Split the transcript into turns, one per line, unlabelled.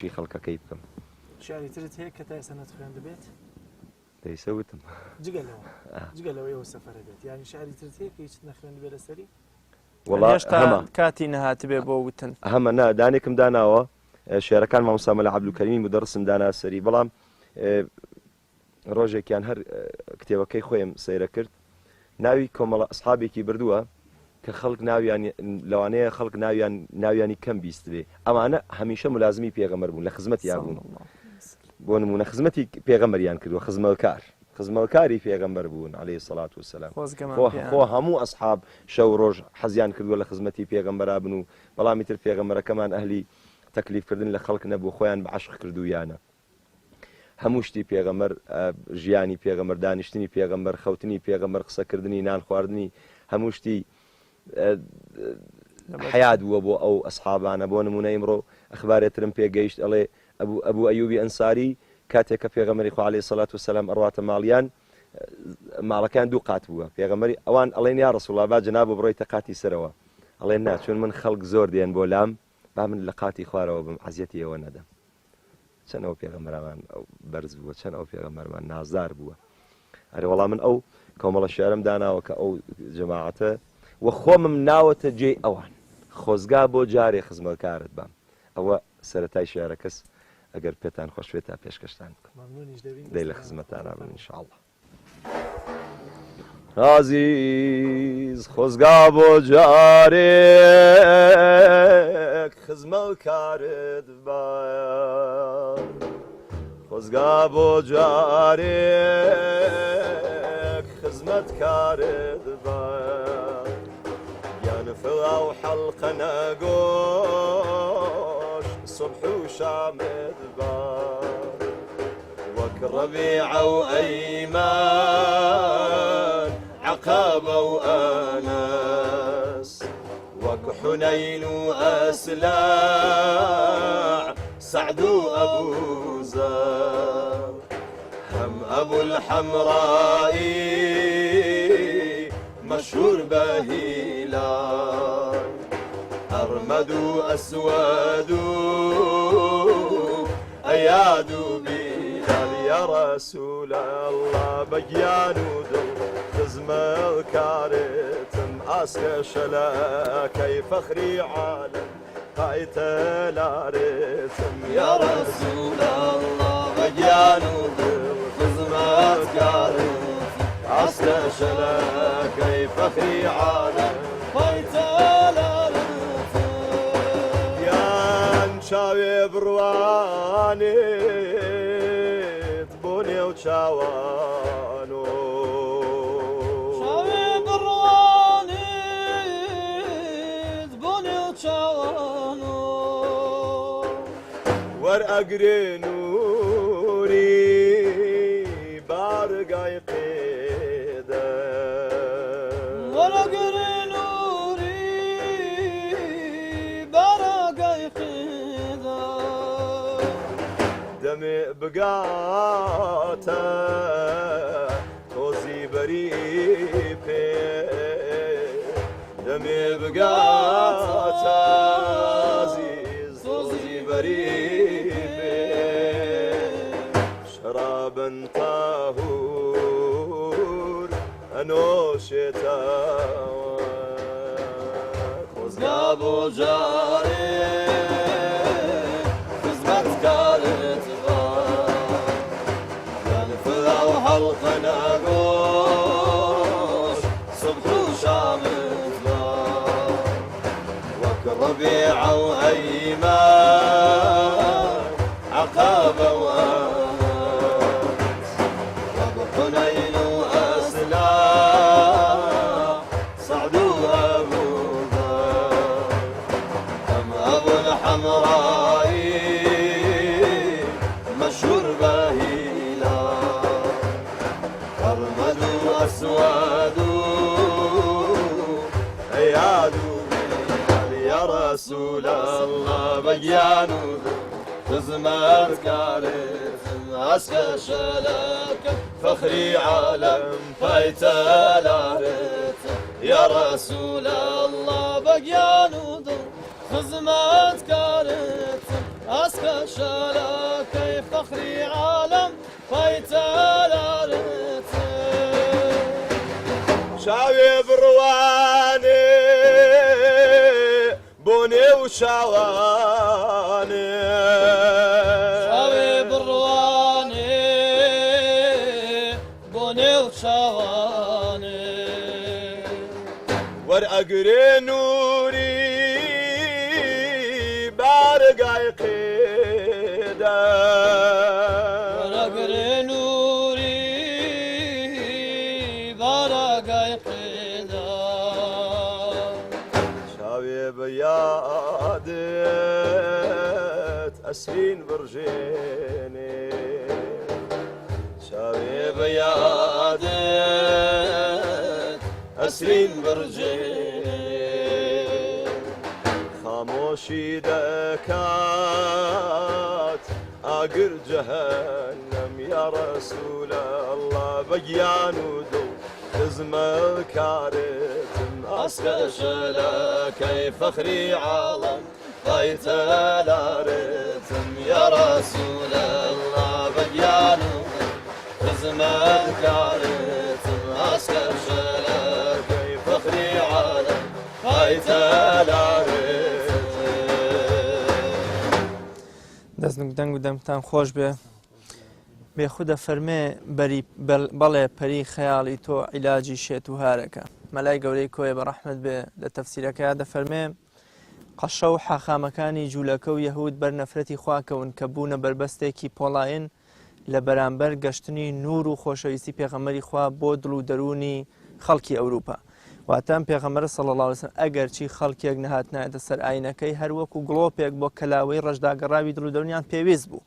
خەڵکەکەی بکەم
شعری ترت هەیە کە تا ئێستا نەتخوێن دەبێت
دەیسەوتم
جگەلەوە ئێوە سەفەرە بێت یانی شعری ترت هەیە کە هیچ نەخوێن بێ لەسەری
هێشتا کاتی نەهات بێ بۆ وتن
هەمە نا دانێکم داناوە شێعرەکان مامۆستا مەلا عەبدولکەریمی مدەڕسم دانا سەری بەڵام ڕۆژێکیان هەر کتێبەکەی خۆیم سەیرە کرد ناوی کۆمەڵە ئەسحابێکی بردووە کە خەڵک ناویان لەوانەیە خەڵک ناویانی کەم بیست بێ ئەمانە هەمیشە ملازمی پێغەمبەر بوون لە خزمەتیان بوون بۆ نمونە خزمەتی پێغەمبەریان کردووە خزمەتکاری پێغەمبەر بوون عەلەیهی سەڵات وسەلام خۆ هەموو ئەسحاب شەو ڕۆژ حەزیان کردووە لە خزمەتی پێغەمبەرا بن و بەڵامی تر پێغەمبەرەکەمان ئەهلی تەکلیفکردن لە خەڵک نەبوو خۆیان بە عەشق کردوویانە هەموو شتی پێغەمبەر ژیانی پێغەمبەر دانیشتنی پێغەمبەر خەوتنی پێغەمبەر قسەکردنی نان خواردنی هەموو شتی حیات بووە بۆ ئەو ئەسحابانە بۆ نمونە ئیمڕۆ ئەخبارێترم پێگەیشت ئەڵێ ئەبوو ئەیوبی ئەنساری کاتێک کە پێغەمبەری خوا عەلەیهی سەڵات وسەلام ئەڕواتە ماڵیان ماڵەکان دوو قات بووە پێغەمبەری ئەوان ئەڵێن یا ڕەسوڵڵا با جەناب بڕۆیتە قاتی سەرەوە ئەڵێن نا چون من خەڵک زۆر دێن بۆ لام با من لە قاتی خوارەوە بم عەزیەتی ئەوە نەدەم چەند ئەو پێغەمبەرمان بەرز بووە چەند ئەو پێغەمبەرمان نازدار بووە ئەرێ وەڵام من ئەو کۆمەڵە شێعرم داناوە کە ئەو جەماعەتە وە خۆمم ناوەتە جێی ئەوان خۆزگا بۆ جارێ خزمەتکارت بام ئەوە سەرەتای شێعرەکەس ئەگەر پێتان خۆشوێت تا پێشکەشتان بکەم دەی لە خزمەتتانە بن ئینشاءڵڵا عەزیز خۆزگا بۆ جارێک خزمەتکارت بام خۆزگا بۆ جارێک خزمەتکارت بام فڵاو حەڵقە نەگۆش سوبح و شامت بە وەک ڕەبیعە و ئەیمان عەقەبە و ئەنەس وەک حونەین و ئەسلەع سەعد و ئەبوو زەر هەم ئەبوو الحەمڕایی مشهور بهلال أرمد أسود أياد بلال يا رسول الله بجيان ودل خزم الكارتم أسك شلا كيف فخري عالم قايت لارتم يا رسول الله بجيان ودل خزم الكارتم أصل شلاكي فخري عالم فايتال يا نشاوي برواني تبوني وشاوانو شاوي برواني تبوني وشاوانو ورقري نوري بارقاي بقاتا توزي بريبي دمي بقاتا توزي بريبي شرابا طهور أنوشتا خزقابو جاري خزمت كارت حلقة ناقوش صبح وشامت نار وك ربيعة وأيمان عقابة وأنس وأبو حنين وأسلام صعد وأبو ذر أم أبو الحمرائي مشهور بهي أسود أياد يا رسول الله بجيان خزمت كارث أسكى شلك فخري عالم فايت الارث يا رسول الله بجيان خزمت كارث
أسكى شلكي فخري عالم فايتالارت
شاوي برواني بوني وشواني
شاوي برواني بوني وشواني
ورأقري نوري بارقاي قيدا
ورأقري نوري بارقاي قيدا
شاوي بيادت أسرين برجيني شاوي بيادت أسرين برجيني خاموشي دكات أقر جهنم يا رسول الله بقيان ودو تزم الكارتم أسكى شلكي فخري عالم طيت الارتم يا رسول الله بقيان تزم الكارتم أسكى شلكي فخري عالم طيت الارتم
دەستنگ دەنگ و دەمتان خۆش بێ بێخودە فەرمێ بەڵێ پەری خەیاڵی تۆ عیلاجی شێت و هارەکە مەلای گەورەی کۆیە بە ڕەحمەت بێ لە تەفسیرەکەیە دەفەرمێ قەشە و حاخامەکانی جوولەکە و یەهود بەر نەفرەتی خواکەون کە بوونە بربەستێکی پۆڵاین لە بەرامبەر گەشتنی نور و خۆشەویستی پێغەمبەری خوا بۆ دڵ و دەرونی خەڵکی ئەوروپا واتان پێغەمبەر صلی الله علیه و سلم ئەگەر چی خەڵکێک نەهات نایەتە سەر ئاینەکەی هەروەکو گڵۆپێک بۆ کەلاوەی ڕەشداگەڕاوی دڵ و دەرونیان پێویست بوو